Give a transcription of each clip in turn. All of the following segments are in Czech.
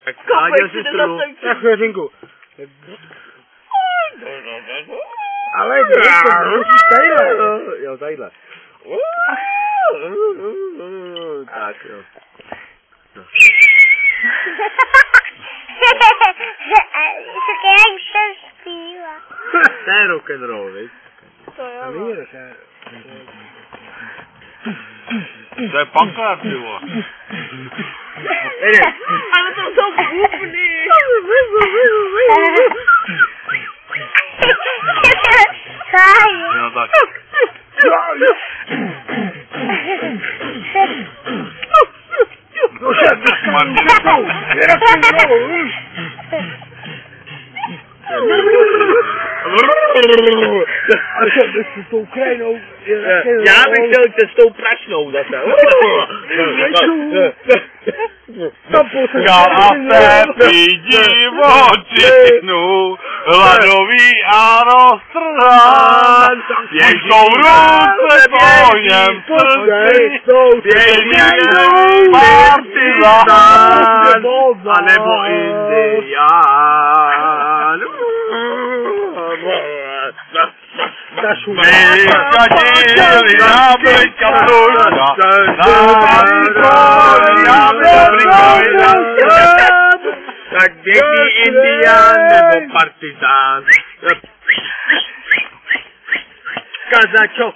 Tak háděl si strunu. Tak vteřinku. Ale to musíš tadyhle. Jo, tadyhle. Tak jo. Jak se zpívá. To je rock'n'roll, viď? To jo. To není rock'n'roll. To je punkler, ty vole. Ale to jsou bubny. No tak. No šel, s tou krajinou. Já bych chtěl cestou prašnou zase. Kafe divočinu, hladový a roztrhán, jsou ruce po něm srdci, běží partizán, anebo indián. Vyskadili jablika vruška, tak běží indián nebo partizán. Kazačo.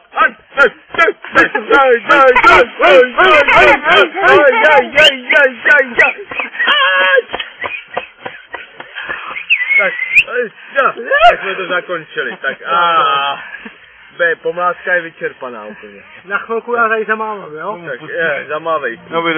Tak jsme to zakončili, tak B, pomlázka je vyčerpaná úplně. Na chvilku já tady zamávám, jo? Tak zamávej.